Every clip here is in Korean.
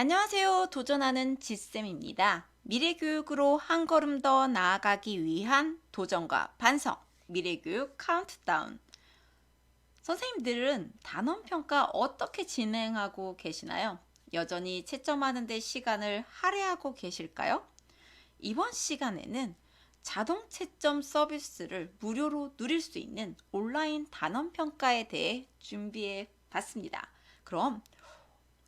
안녕하세요. 도전하는 지쌤입니다. 미래교육으로 한 걸음 더 나아가기 위한 도전과 반성, 미래교육 카운트다운. 선생님들은 단원평가 어떻게 진행하고 계시나요? 여전히 채점하는 데 시간을 할애하고 계실까요? 이번 시간에는 자동 채점 서비스를 무료로 누릴 수 있는 온라인 단원평가에 대해 준비해 봤습니다. 그럼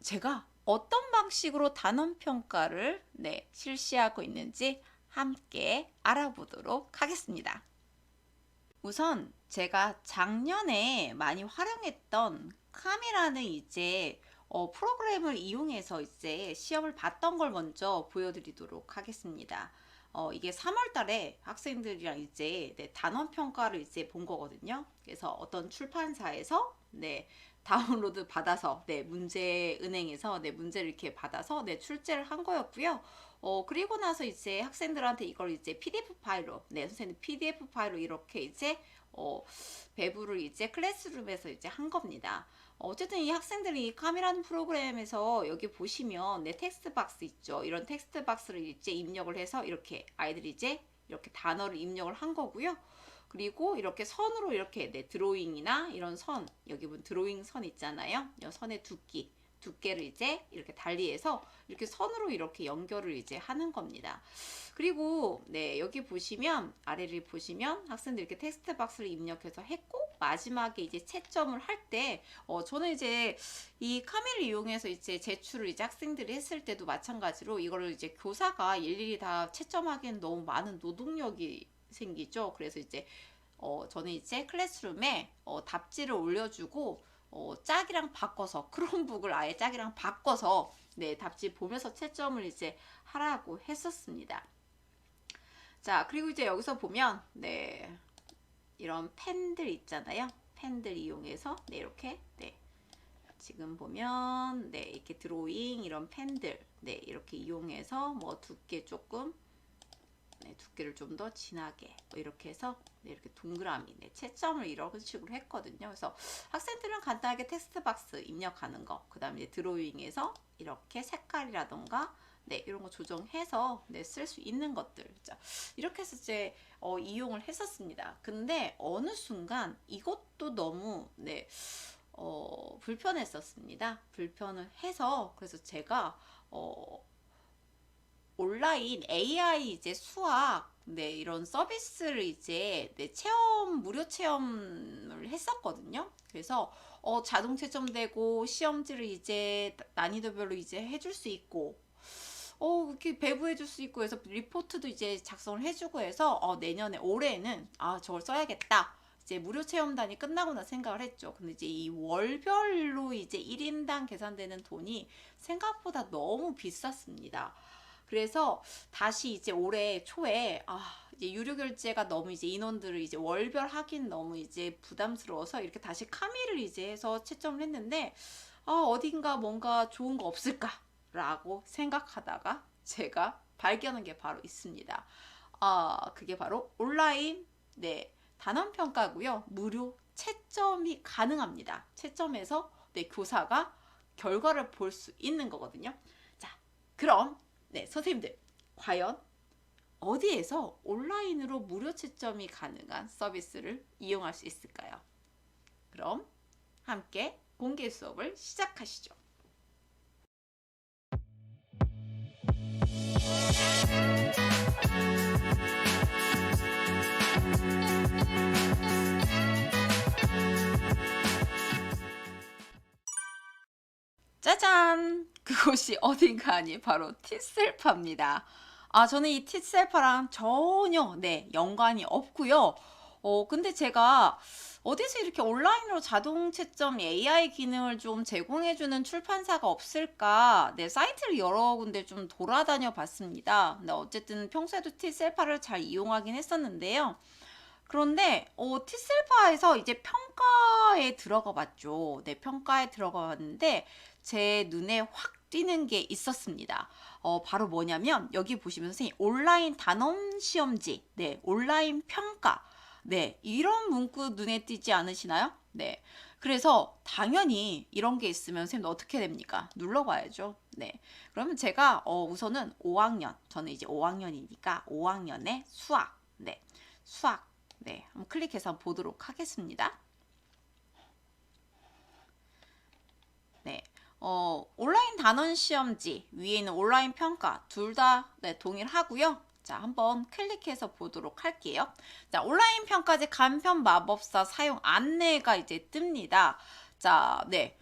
제가 어떤 방식으로 단원 평가를 실시하고 있는지 함께 알아보도록 하겠습니다. 우선 제가 작년에 많이 활용했던 카미라는 프로그램을 이용해서 시험을 봤던 걸 먼저 보여드리도록 하겠습니다. 이게 3월 달에 학생들이랑 단원 평가를 본 거거든요. 그래서 어떤 출판사에서 다운로드 받아서 문제은행에서 문제를 이렇게 받아서 출제를 한 거였고요. 그리고 나서 학생들한테 이걸 PDF 파일로 선생님 PDF 파일로 이렇게 배부를 클래스룸에서 한 겁니다. 어쨌든 이 학생들이 카미라는 프로그램에서 여기 보시면 텍스트 박스 있죠. 이런 텍스트 박스를 입력을 해서 이렇게 아이들이 이렇게 단어를 입력을 한 거고요. 그리고 이렇게 선으로 이렇게 드로잉이나 이런 선, 여기 보면 드로잉 선 있잖아요. 이 선의 두께를 이렇게 달리해서 이렇게 선으로 이렇게 연결을 하는 겁니다. 그리고 여기 보시면 아래를 보시면 학생들 이렇게 텍스트 박스를 입력해서 했고 마지막에 채점을 할 때 저는 이 카미를 이용해서 제출을 학생들이 했을 때도 마찬가지로 이거를 교사가 일일이 다 채점하기엔 너무 많은 노동력이 생기죠. 그래서 저는 클래스룸에 답지를 올려주고 짝이랑 바꿔서 크롬북을 아예 짝이랑 바꿔서 답지 보면서 채점을 하라고 했었습니다. 자, 그리고 여기서 보면 이런 펜들 있잖아요. 펜들 이용해서 이렇게 지금 보면 이렇게 드로잉 이런 펜들 이렇게 이용해서 뭐 두께 조금 두께를 좀 더 진하게 이렇게 해서 이렇게 동그라미 채점을 이런 식으로 했거든요. 그래서 학생들은 간단하게 텍스트 박스 입력하는 거, 그 다음에 드로잉에서 이렇게 색깔이라던가 이런 거 조정해서 쓸 수 있는 것들 이렇게 해서 이용을 했었습니다. 근데 어느 순간 이것도 너무 불편했었습니다. 불편을 해서 그래서 제가 온라인 AI 수학 이런 서비스를 무료 체험을 했었거든요. 그래서 자동 채점되고 시험지를 난이도별로 해줄 수 있고 이렇게 배부해 줄 수 있고 해서 리포트도 작성을 해주고 해서 내년에 올해는 저걸 써야겠다. 무료 체험단이 끝나고 나 생각을 했죠. 근데 이 월별로 1인당 계산되는 돈이 생각보다 너무 비쌌습니다. 그래서 다시 올해 초에 유료 결제가 너무 인원들을 월별 하긴 너무 부담스러워서 이렇게 다시 카미를 해서 채점을 했는데 어딘가 뭔가 좋은 거 없을까라고 생각하다가 제가 발견한 게 바로 있습니다. 그게 바로 온라인 단원 평가고요. 무료 채점이 가능합니다. 채점해서 교사가 결과를 볼 수 있는 거거든요. 자, 그럼 선생님들 과연 어디에서 온라인으로 무료 채점이 가능한 서비스를 이용할 수 있을까요? 그럼 함께 공개 수업을 시작하시죠. 짜잔! 그곳이 어딘가 아니 바로 티셀파입니다. 저는 이 티셀파랑 전혀 연관이 없고요. 근데 제가 어디서 이렇게 온라인으로 자동 채점 AI 기능을 좀 제공해주는 출판사가 없을까 사이트를 여러 군데 좀 돌아다녀 봤습니다. 근데 어쨌든 평소에도 티셀파를 잘 이용하긴 했었는데요. 그런데 티셀파에서 평가에 들어가 봤죠. 평가에 들어가 봤는데 제 눈에 확 띄는 게 있었습니다. 바로 뭐냐면 여기 보시면 선생님 온라인 단원 시험지, 온라인 평가, 이런 문구 눈에 띄지 않으시나요? 그래서 당연히 이런 게 있으면 선생님 어떻게 됩니까? 눌러봐야죠. 네. 그러면 제가 우선은 5학년, 저는 이제 5학년이니까 5학년의 수학, 네, 수학, 네, 한번 클릭해서 보도록 하겠습니다. 네. 온라인 단원 시험지 위에 있는 온라인 평가 둘 다 네, 동일하고요. 자, 한번 클릭해서 보도록 할게요. 자, 온라인 평가제 간편 마법사 사용 안내가 이제 뜹니다. 자, 네.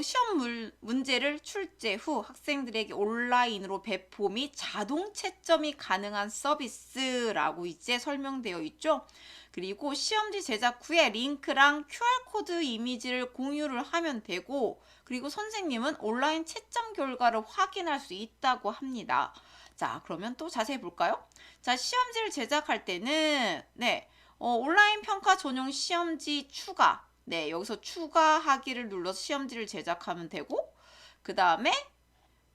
시험 문제를 출제 후 학생들에게 온라인으로 배포 및 자동 채점이 가능한 서비스라고 이제 설명되어 있죠. 그리고 시험지 제작 후에 링크랑 QR코드 이미지를 공유를 하면 되고, 그리고 선생님은 온라인 채점 결과를 확인할 수 있다고 합니다. 자, 그러면 또 자세히 볼까요? 자, 시험지를 제작할 때는, 네, 온라인 평가 전용 시험지 추가, 네, 여기서 추가하기를 눌러서 시험지를 제작하면 되고, 그 다음에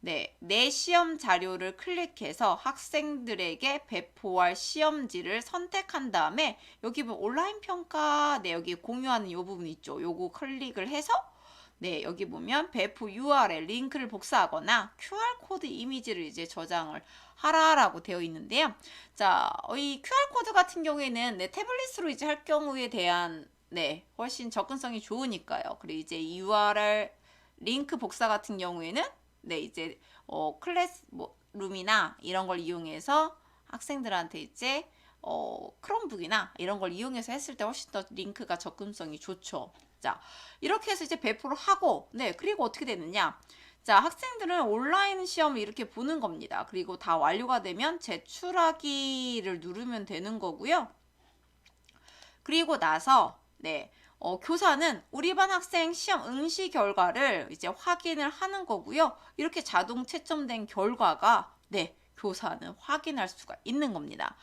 네, 내 시험 자료를 클릭해서 학생들에게 배포할 시험지를 선택한 다음에 여기 보면 온라인 평가, 네, 여기 공유하는 이 부분 있죠. 요거 클릭을 해서 네, 여기 보면 배포 URL 링크를 복사하거나 QR코드 이미지를 이제 저장을 하라라고 되어 있는데요. 자, 이 QR코드 같은 경우에는 네, 태블릿으로 이제 할 경우에 대한 네, 훨씬 접근성이 좋으니까요. 그리고 이제 URL 링크 복사 같은 경우에는 네, 이제 클래스 뭐 룸이나 이런 걸 이용해서 학생들한테 이제 크롬북이나 이런 걸 이용해서 했을 때 훨씬 더 링크가 접근성이 좋죠. 자, 이렇게 해서 이제 배포를 하고, 네, 그리고 어떻게 되느냐? 자, 학생들은 온라인 시험을 이렇게 보는 겁니다. 그리고 다 완료가 되면 제출하기를 누르면 되는 거고요. 그리고 나서, 네, 교사는 우리 반 학생 시험 응시 결과를 이제 확인을 하는 거고요. 이렇게 자동 채점된 결과가, 네, 교사는 확인할 수가 있는 겁니다.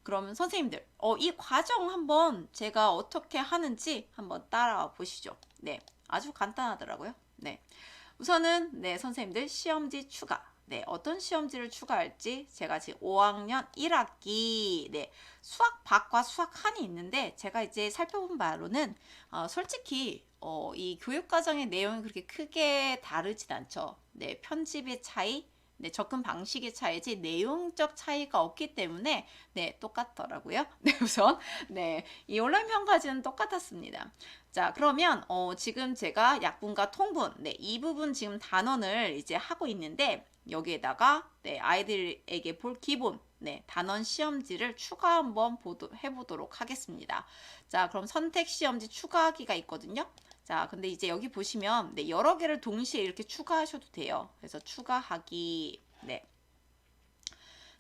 그러면 선생님들, 이 과정 한번 제가 어떻게 하는지 한번 따라와 보시죠. 네, 아주 간단하더라고요. 네, 우선은 네, 선생님들 시험지 추가. 네, 어떤 시험지를 추가할지 제가 지금 5학년 1학기 네, 수학 박과 수학 한이 있는데 제가 이제 살펴본 바로는 솔직히 이 교육과정의 내용이 그렇게 크게 다르진 않죠. 네, 편집의 차이, 네, 접근 방식의 차이지 내용적 차이가 없기 때문에 네, 똑같더라고요. 네, 우선 네, 이 온라인 평가지는 똑같았습니다. 자, 그러면 지금 제가 약분과 통분, 네, 이 부분 지금 단원을 이제 하고 있는데 여기에다가 네, 아이들에게 볼 기본 네, 단원 시험지를 추가 한번 해보도록 하겠습니다. 자, 그럼 선택 시험지 추가하기가 있거든요. 자, 근데 이제 여기 보시면 네, 여러 개를 동시에 이렇게 추가하셔도 돼요. 그래서 추가하기 네.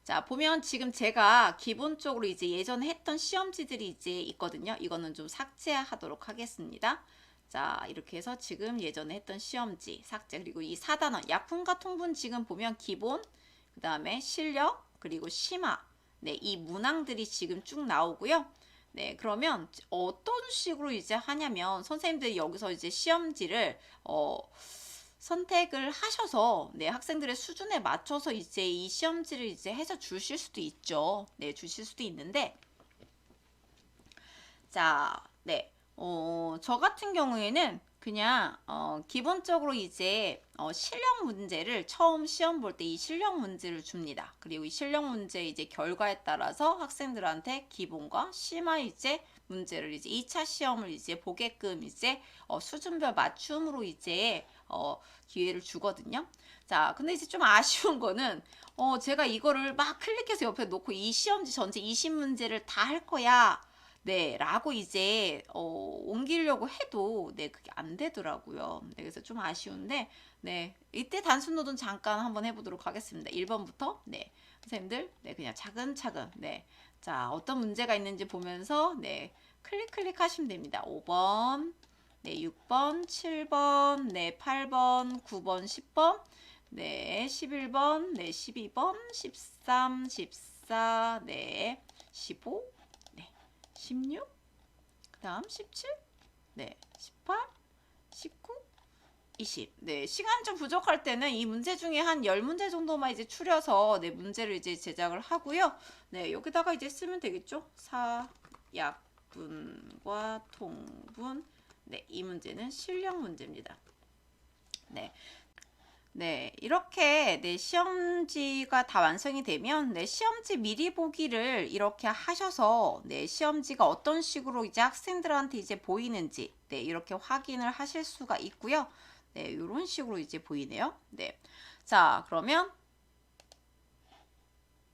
자, 보면 지금 제가 기본적으로 이제 예전에 했던 시험지들이 이제 있거든요. 이거는 좀 삭제하도록 하겠습니다. 자, 이렇게 해서 지금 예전에 했던 시험지 삭제, 그리고 이 4단원 약분과 통분 지금 보면 기본, 그 다음에 실력, 그리고 심화, 네, 이 문항들이 지금 쭉 나오고요. 네, 그러면 어떤 식으로 이제 하냐면 선생님들이 여기서 이제 시험지를 선택을 하셔서 네, 학생들의 수준에 맞춰서 이제 이 시험지를 이제 해서 주실 수도 있죠. 네, 주실 수도 있는데 자, 네. 저 같은 경우에는 그냥 기본적으로 이제 실력 문제를 처음 시험 볼 때 이 실력 문제를 줍니다. 그리고 이 실력 문제 이제 결과에 따라서 학생들한테 기본과 심화 이제 문제를 이제 2차 시험을 이제 보게끔 이제 수준별 맞춤으로 이제 기회를 주거든요. 자, 근데 이제 좀 아쉬운 거는 제가 이거를 막 클릭해서 옆에 놓고 이 시험지 전체 20문제를 다 할 거야. 네, 라고 이제 옮기려고 해도 네, 그게 안 되더라고요. 네, 그래서 좀 아쉬운데 네, 이때 단순 노동 잠깐 한번 해보도록 하겠습니다. 1번부터 네, 선생님들 네, 그냥 차근차근 네, 자, 어떤 문제가 있는지 보면서 네, 클릭 하시면 됩니다. 5번 네, 6번, 7번, 네, 8번, 9번, 10번, 네, 11번, 네, 12번, 13, 14, 네, 15, 네, 16, 그 다음 17, 네, 18, 19, 20. 네, 시간 좀 부족할 때는 이 문제 중에 한 10문제 정도만 이제 추려서 네, 문제를 이제 제작을 하고요. 네, 여기다가 이제 쓰면 되겠죠. 사, 약분과 통분, 네, 이 문제는 실력 문제입니다. 네. 네, 이렇게 네, 시험지가 다 완성이 되면 네, 시험지 미리 보기를 이렇게 하셔서 네, 시험지가 어떤 식으로 이제 학생들한테 이제 보이는지 네, 이렇게 확인을 하실 수가 있고요. 네, 이런 식으로 이제 보이네요. 네. 자, 그러면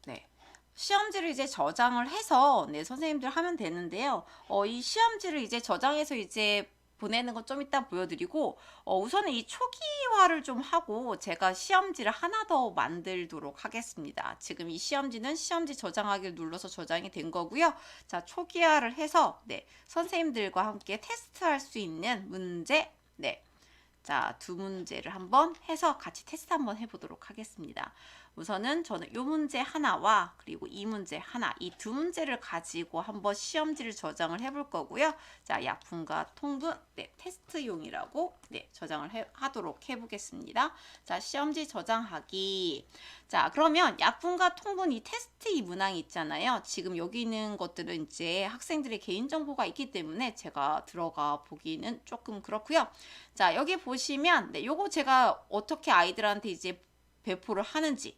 네. 시험지를 이제 저장을 해서 네, 선생님들 하면 되는데요. 이 시험지를 이제 저장해서 이제 보내는 건 좀 이따 보여드리고 우선은 이 초기화를 좀 하고 제가 시험지를 하나 더 만들도록 하겠습니다. 지금 이 시험지는 시험지 저장하기를 눌러서 저장이 된 거고요. 자, 초기화를 해서 네, 선생님들과 함께 테스트할 수 있는 문제 네, 자, 두 문제를 한번 해서 같이 테스트 한번 해보도록 하겠습니다. 우선은 저는 이 문제 하나와 그리고 이 문제 하나, 이 두 문제를 가지고 한번 시험지를 저장을 해볼 거고요. 자, 약분과 통분, 네, 테스트용이라고 네, 저장을 하도록 해보겠습니다. 자, 시험지 저장하기. 자, 그러면 약분과 통분 이 테스트 이 문항이 있잖아요. 지금 여기 있는 것들은 이제 학생들의 개인정보가 있기 때문에 제가 들어가 보기는 조금 그렇고요. 자, 여기 보시면 네, 요거 제가 어떻게 아이들한테 이제 배포를 하는지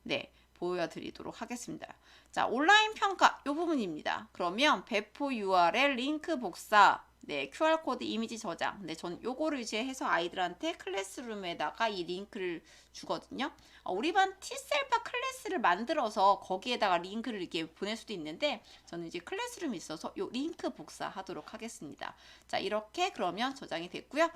네, 보여드리도록 하겠습니다. 자, 온라인 평가 요 부분입니다. 그러면 배포 URL 링크 복사 네, QR코드 이미지 저장. 네, 전 요거를 이제 해서 아이들한테 클래스룸에다가 이 링크를 주거든요. 우리 반 T셀파 클래스를 만들어서 거기에다가 링크를 이렇게 보낼 수도 있는데 저는 이제 클래스룸이 있어서 요 링크 복사하도록 하겠습니다. 자, 이렇게 그러면 저장이 됐고요.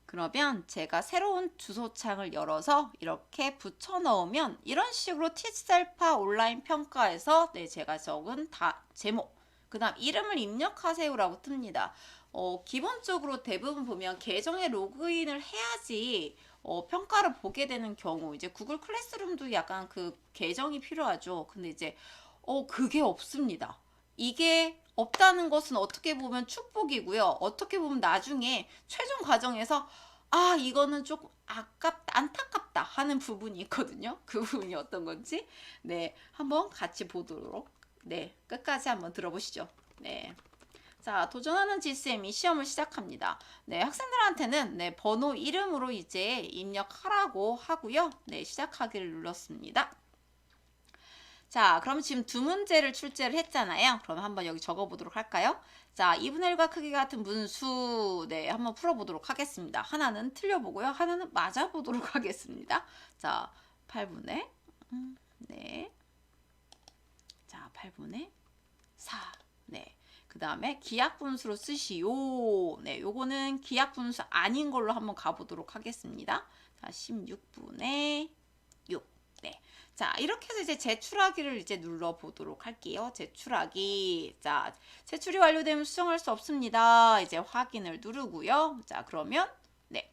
그러면 제가 새로운 주소창을 열어서 이렇게 붙여 넣으면 이런 식으로 티셀파 온라인 평가에서 네, 제가 적은 다 제목 그 다음 이름을 입력하세요라고 뜹니다. 기본적으로 대부분 보면 계정에 로그인을 해야지 평가를 보게 되는 경우 이제 구글 클래스룸도 약간 그 계정이 필요하죠. 근데 이제 그게 없습니다. 이게 없다는 것은 어떻게 보면 축복이고요. 어떻게 보면 나중에 최종 과정에서 이거는 조금 안타깝다 하는 부분이 있거든요. 그 부분이 어떤 건지 네, 한번 같이 보도록 네, 끝까지 한번 들어보시죠. 네. 자, 도전하는 GCM이 시험을 시작합니다. 네, 학생들한테는 네, 번호 이름으로 이제 입력하라고 하고요. 네, 시작하기를 눌렀습니다. 자, 그럼 지금 두 문제를 출제를 했잖아요. 그럼 한번 여기 적어보도록 할까요? 자, 2분의 1과 크기 같은 분수, 네, 한번 풀어보도록 하겠습니다. 하나는 틀려보고요. 하나는 맞아보도록 하겠습니다. 자, 8분의, 네. 자, 8분의 4, 네. 그 다음에 기하분수로 쓰시오. 네, 요거는 기하분수 아닌 걸로 한번 가보도록 하겠습니다. 자, 16분의 6. 네. 자, 이렇게 해서 이제 제출하기를 이제 눌러보도록 할게요. 제출하기. 자, 제출이 완료되면 수정할 수 없습니다. 이제 확인을 누르고요. 자, 그러면 네.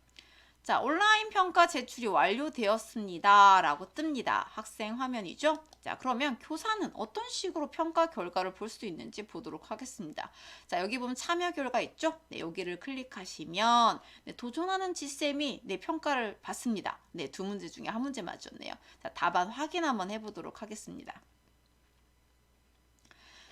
자, 온라인 평가 제출이 완료되었습니다. 라고 뜹니다. 학생 화면이죠. 자, 그러면 교사는 어떤 식으로 평가 결과를 볼 수 있는지 보도록 하겠습니다. 자, 여기 보면 참여 결과 있죠? 네, 여기를 클릭하시면 네, 도전하는 지쌤이 네, 평가를 받습니다. 네, 두 문제 중에 한 문제 맞췄네요. 자, 답안 확인 한번 해보도록 하겠습니다.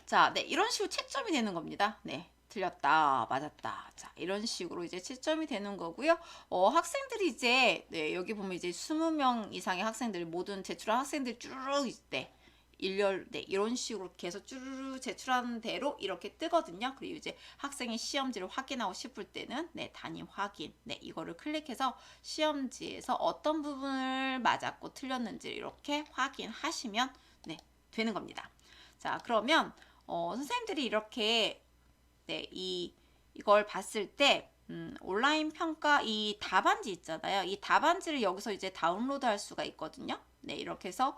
자, 네, 이런 식으로 채점이 되는 겁니다. 네. 틀렸다, 맞았다. 자, 이런 식으로 이제 채점이 되는 거고요. 학생들이 이제, 네, 여기 보면 이제 20명 이상의 학생들, 모든 제출한 학생들 쭈르륵 네, 네, 이런 식으로 계속 쭈르르 제출하는 대로 이렇게 뜨거든요. 그리고 이제 학생이 시험지를 확인하고 싶을 때는, 네, 담임 확인. 네, 이거를 클릭해서 시험지에서 어떤 부분을 맞았고 틀렸는지 이렇게 확인하시면, 네, 되는 겁니다. 자, 그러면, 선생님들이 이렇게 네, 이걸 봤을 때 온라인 평가 이 답안지 있잖아요. 이 답안지를 여기서 이제 다운로드 할 수가 있거든요. 네, 이렇게 해서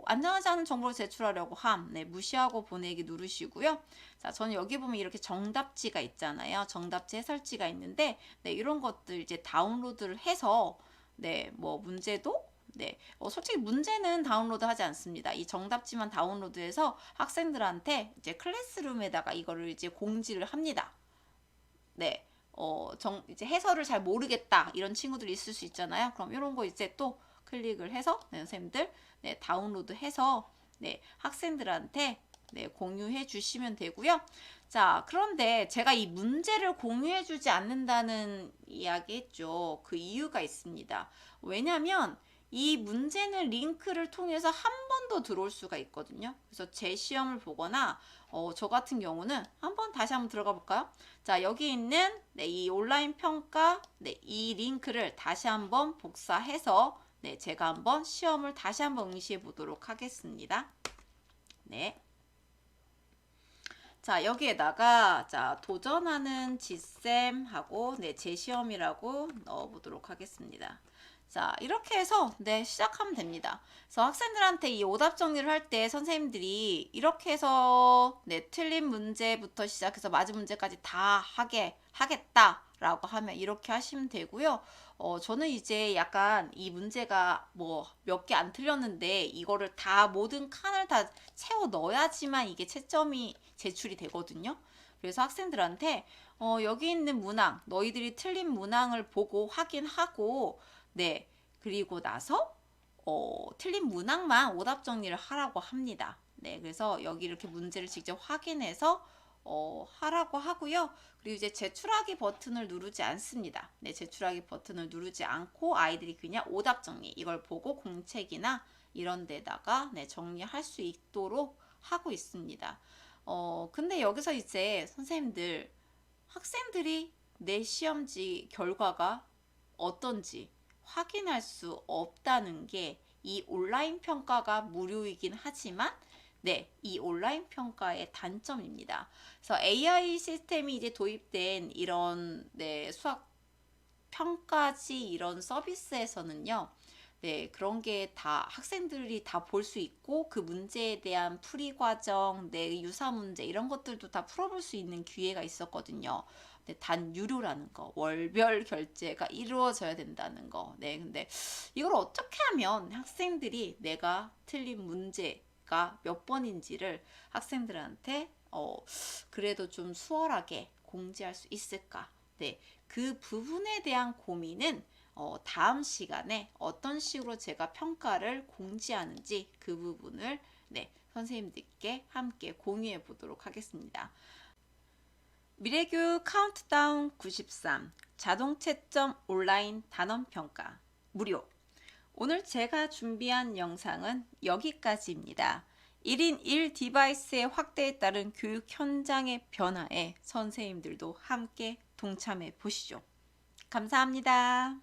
안전하지 않은 정보를 제출하려고 네, 무시하고 보내기 누르시고요. 자, 저는 여기 보면 이렇게 정답지가 있잖아요. 정답지 해설지가 있는데 네, 이런 것들 이제 다운로드를 해서 네, 뭐 문제도 네, 솔직히 문제는 다운로드 하지 않습니다. 이 정답지만 다운로드해서 학생들한테 이제 클래스룸에다가 이거를 이제 공지를 합니다. 네, 이제 해설을 잘 모르겠다 이런 친구들이 있을 수 있잖아요. 그럼 이런 거 이제 또 클릭을 해서 네, 선생님들 네, 다운로드 해서 네, 학생들한테 네, 공유해 주시면 되고요. 자, 그런데 제가 이 문제를 공유해 주지 않는다는 이야기 했죠. 그 이유가 있습니다. 왜냐면 이 문제는 링크를 통해서 한 번 더 들어올 수가 있거든요. 그래서 제 시험을 보거나 저 같은 경우는 한번 다시 한번 들어가 볼까요? 자, 여기 있는 네, 이 온라인 평가 네, 이 링크를 다시 한번 복사해서 네, 제가 한번 시험을 다시 한번 응시해 보도록 하겠습니다. 네. 자, 여기에다가 자, 도전하는 지쌤하고 네, 제 시험이라고 넣어 보도록 하겠습니다. 자, 이렇게 해서 네, 시작하면 됩니다. 그래서 학생들한테 이 오답 정리를 할 때 선생님들이 이렇게 해서 네, 틀린 문제부터 시작해서 맞은 문제까지 다 하겠다라고 하면 이렇게 하시면 되고요. 저는 이제 약간 이 문제가 뭐 몇 개 안 틀렸는데 이거를 다 모든 칸을 다 채워 넣어야지만 이게 채점이 제출이 되거든요. 그래서 학생들한테 여기 있는 문항, 너희들이 틀린 문항을 보고 확인하고 네, 그리고 나서 틀린 문항만 오답 정리를 하라고 합니다. 네, 그래서 여기 이렇게 문제를 직접 확인해서 하라고 하고요. 그리고 이제 제출하기 버튼을 누르지 않습니다. 네, 제출하기 버튼을 누르지 않고 아이들이 그냥 오답 정리 이걸 보고 공책이나 이런 데다가 네, 정리할 수 있도록 하고 있습니다. 근데 여기서 이제 선생님들 학생들이 내 시험지 결과가 어떤지 확인할 수 없다는 게 이 온라인 평가가 무료이긴 하지만 네, 이 온라인 평가의 단점입니다. 그래서 AI 시스템이 이제 도입된 이런 네, 수학 평가지 이런 서비스에서는요. 네, 그런 게 다 학생들이 다 볼 수 있고 그 문제에 대한 풀이 과정, 네, 유사 문제 이런 것들도 다 풀어볼 수 있는 기회가 있었거든요. 네, 단 유료라는 거, 월별 결제가 이루어져야 된다는 거. 네, 근데 이걸 어떻게 하면 학생들이 내가 틀린 문제가 몇 번인지를 학생들한테 그래도 좀 수월하게 공지할 수 있을까? 네, 그 부분에 대한 고민은 다음 시간에 어떤 식으로 제가 평가를 공지하는지 그 부분을 네, 선생님들께 함께 공유해 보도록 하겠습니다. 미래교육 카운트다운 93 자동 채점 온라인 단원 평가 무료. 오늘 제가 준비한 영상은 여기까지입니다. 1인 1 디바이스의 확대에 따른 교육 현장의 변화에 선생님들도 함께 동참해 보시죠. 감사합니다.